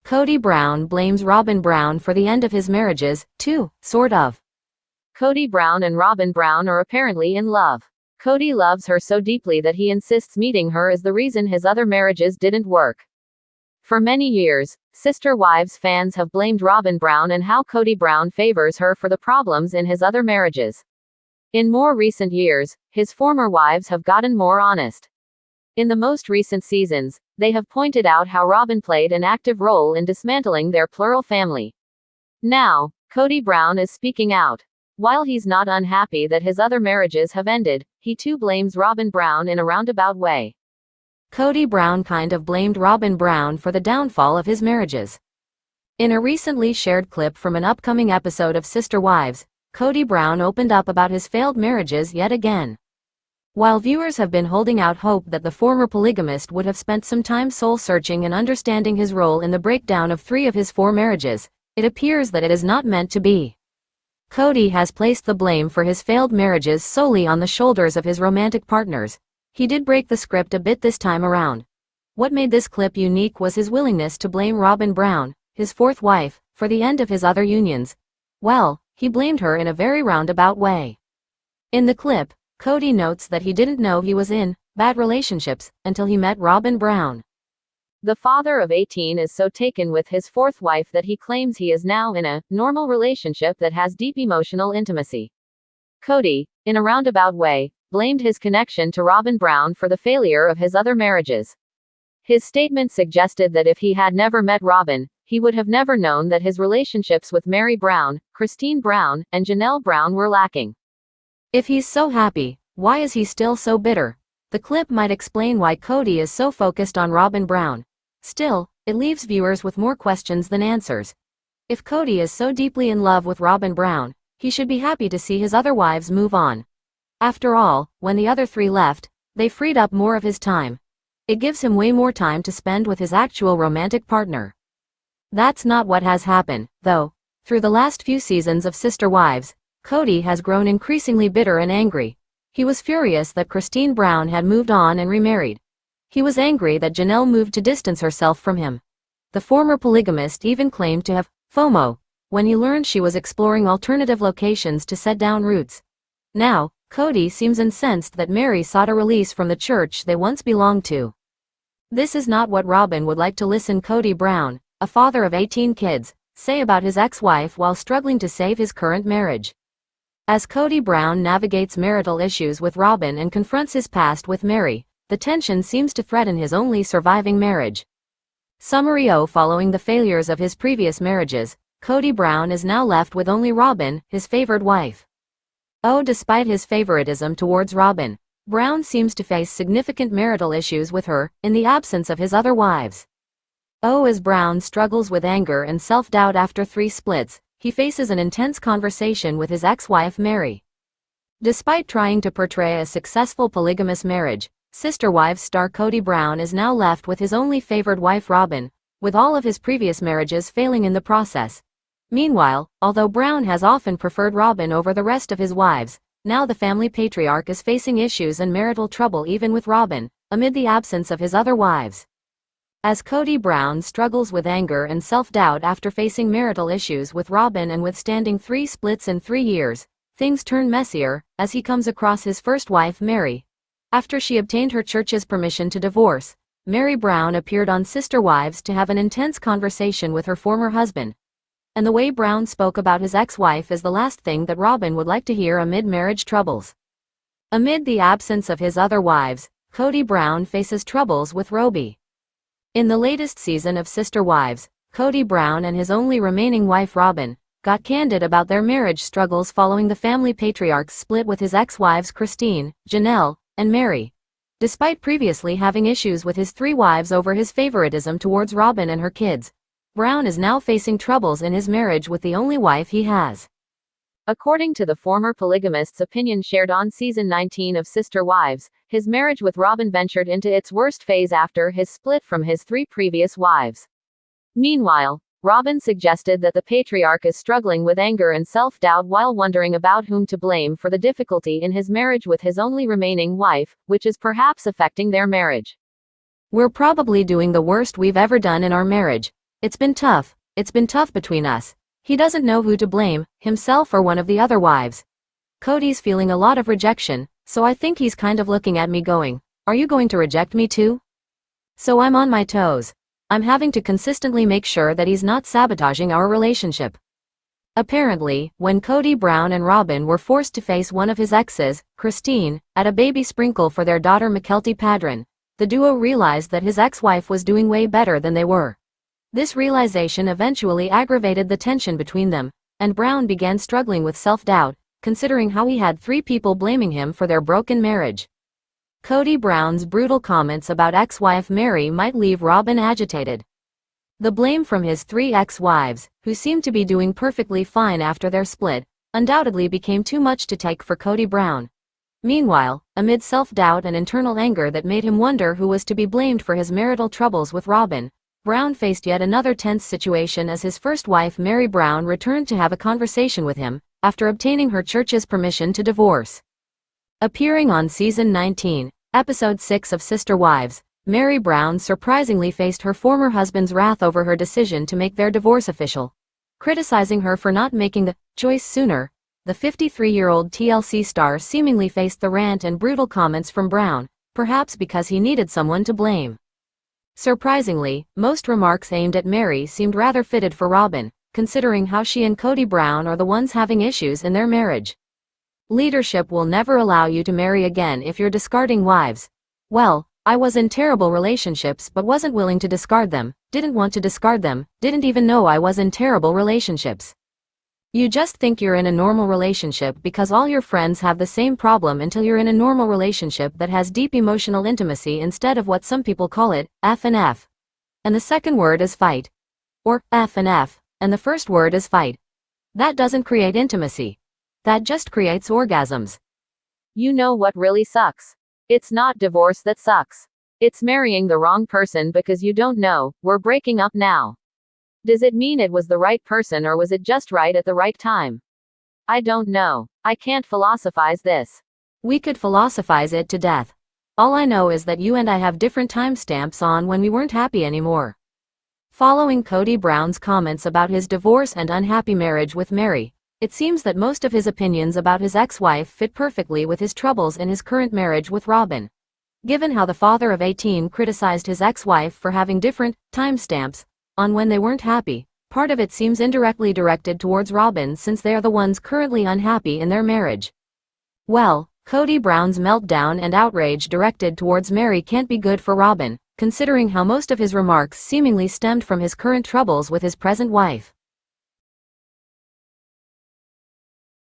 Kody Brown blames Robyn Brown for the end of his marriages, too, sort of. Kody Brown and Robyn Brown are apparently in love. Kody loves her so deeply that he insists meeting her is the reason his other marriages didn't work. For many years, Sister Wives fans have blamed Robyn Brown and how Kody Brown favors her for the problems in his other marriages. In more recent years, his former wives have gotten more honest. In the most recent seasons, they have pointed out how Robyn played an active role in dismantling their plural family. Now, Kody Brown is speaking out. While he's not unhappy that his other marriages have ended, he too blames Robyn Brown in a roundabout way. Kody Brown kind of blamed Robyn Brown for the downfall of his marriages. In a recently shared clip from an upcoming episode of Sister Wives, Kody Brown opened up about his failed marriages yet again. While viewers have been holding out hope that the former polygamist would have spent some time soul-searching and understanding his role in the breakdown of 3 of his 4 marriages, it appears that it is not meant to be. Kody has placed the blame for his failed marriages solely on the shoulders of his romantic partners. He did break the script a bit this time around. What made this clip unique was his willingness to blame Robyn Brown, his 4th wife, for the end of his other unions. Well, he blamed her in a very roundabout way. In the clip, Kody notes that he didn't know he was in bad relationships until he met Robyn Brown. The father of 18 is so taken with his 4th wife that he claims he is now in a normal relationship that has deep emotional intimacy. Kody, in a roundabout way, blamed his connection to Robyn Brown for the failure of his other marriages. His statement suggested that if he had never met Robyn, he would have never known that his relationships with Meri Brown, Christine Brown, and Janelle Brown were lacking. If he's so happy, why is he still so bitter? The clip might explain why Kody is so focused on Robyn Brown. Still, it leaves viewers with more questions than answers. If Kody is so deeply in love with Robyn Brown, he should be happy to see his other wives move on. After all, when the other 3 left, they freed up more of his time. It gives him way more time to spend with his actual romantic partner. That's not what has happened, though. Through the last few seasons of Sister Wives, Kody has grown increasingly bitter and angry. He was furious that Christine Brown had moved on and remarried. He was angry that Janelle moved to distance herself from him. The former polygamist even claimed to have FOMO when he learned she was exploring alternative locations to set down roots. Now, Kody seems incensed that Meri sought a release from the church they once belonged to. This is not what Robyn would like to listen Kody Brown, a father of 18 kids, say about his ex-wife while struggling to save his current marriage. As Kody Brown navigates marital issues with Robyn and confronts his past with Meri, the tension seems to threaten his only surviving marriage. Summary: following the failures of his previous marriages, Kody Brown is now left with only Robyn, his favored wife. Despite his favoritism towards Robyn, Brown seems to face significant marital issues with her, in the absence of his other wives. As Brown struggles with anger and self-doubt after 3 splits, he faces an intense conversation with his ex-wife Meri. Despite trying to portray a successful polygamous marriage, Sister Wives star Kody Brown is now left with his only favored wife Robyn, with all of his previous marriages failing in the process. Meanwhile, although Brown has often preferred Robyn over the rest of his wives, now the family patriarch is facing issues and marital trouble even with Robyn, amid the absence of his other wives. As Kody Brown struggles with anger and self-doubt after facing marital issues with Robyn and withstanding 3 splits in 3 years, things turn messier as he comes across his first wife Meri. After she obtained her church's permission to divorce, Meri Brown appeared on Sister Wives to have an intense conversation with her former husband. And the way Brown spoke about his ex-wife is the last thing that Robyn would like to hear amid marriage troubles. Amid the absence of his other wives, Kody Brown faces troubles with Robyn. In the latest season of Sister Wives, Kody Brown and his only remaining wife Robyn got candid about their marriage struggles following the family patriarch's split with his ex-wives Christine, Janelle, and Meri. Despite previously having issues with his 3 wives over his favoritism towards Robyn and her kids, Brown is now facing troubles in his marriage with the only wife he has. According to the former polygamist's opinion shared on season 19 of Sister Wives, his marriage with Robyn ventured into its worst phase after his split from his 3 previous wives. Meanwhile, Robyn suggested that the patriarch is struggling with anger and self-doubt while wondering about whom to blame for the difficulty in his marriage with his only remaining wife, which is perhaps affecting their marriage. "We're probably doing the worst we've ever done in our marriage," It's been tough between us. He doesn't know who to blame, himself or one of the other wives. Kody's feeling a lot of rejection, so I think he's kind of looking at me going, are you going to reject me too? So I'm on my toes. I'm having to consistently make sure that he's not sabotaging our relationship. Apparently, when Kody Brown and Robyn were forced to face one of his exes, Christine, at a baby sprinkle for their daughter Mykelti Padron, the duo realized that his ex-wife was doing way better than they were. This realization eventually aggravated the tension between them, and Brown began struggling with self-doubt, considering how he had 3 people blaming him for their broken marriage. Kody Brown's brutal comments about ex-wife Meri might leave Robyn agitated. The blame from his 3 ex-wives, who seemed to be doing perfectly fine after their split, undoubtedly became too much to take for Kody Brown. Meanwhile, amid self-doubt and internal anger that made him wonder who was to be blamed for his marital troubles with Robyn, Brown faced yet another tense situation as his first wife Meri Brown returned to have a conversation with him, after obtaining her church's permission to divorce. Appearing on Season 19, Episode 6 of Sister Wives, Meri Brown surprisingly faced her former husband's wrath over her decision to make their divorce official. Criticizing her for not making the choice sooner, the 53-year-old TLC star seemingly faced the rant and brutal comments from Brown, perhaps because he needed someone to blame. Surprisingly, most remarks aimed at Meri seemed rather fitted for Robyn, considering how she and Kody Brown are the ones having issues in their marriage. Leadership will never allow you to marry again if you're discarding wives. Well, I was in terrible relationships but wasn't willing to discard them, didn't want to discard them, didn't even know I was in terrible relationships. You just think you're in a normal relationship because all your friends have the same problem until you're in a normal relationship that has deep emotional intimacy instead of what some people call it, F and F. And the second word is fight. Or, F and F, and the first word is fight. That doesn't create intimacy. That just creates orgasms. You know what really sucks? It's not divorce that sucks. It's marrying the wrong person because you don't know, we're breaking up now. Does it mean it was the right person or was it just right at the right time? I don't know. I can't philosophize this. We could philosophize it to death. All I know is that you and I have different timestamps on when we weren't happy anymore. Following Kody Brown's comments about his divorce and unhappy marriage with Meri, it seems that most of his opinions about his ex-wife fit perfectly with his troubles in his current marriage with Robyn. Given how the father of 18 criticized his ex-wife for having different timestamps on when they weren't happy, part of it seems indirectly directed towards Robyn since they are the ones currently unhappy in their marriage. Well, Kody Brown's meltdown and outrage directed towards Meri can't be good for Robyn, considering how most of his remarks seemingly stemmed from his current troubles with his present wife.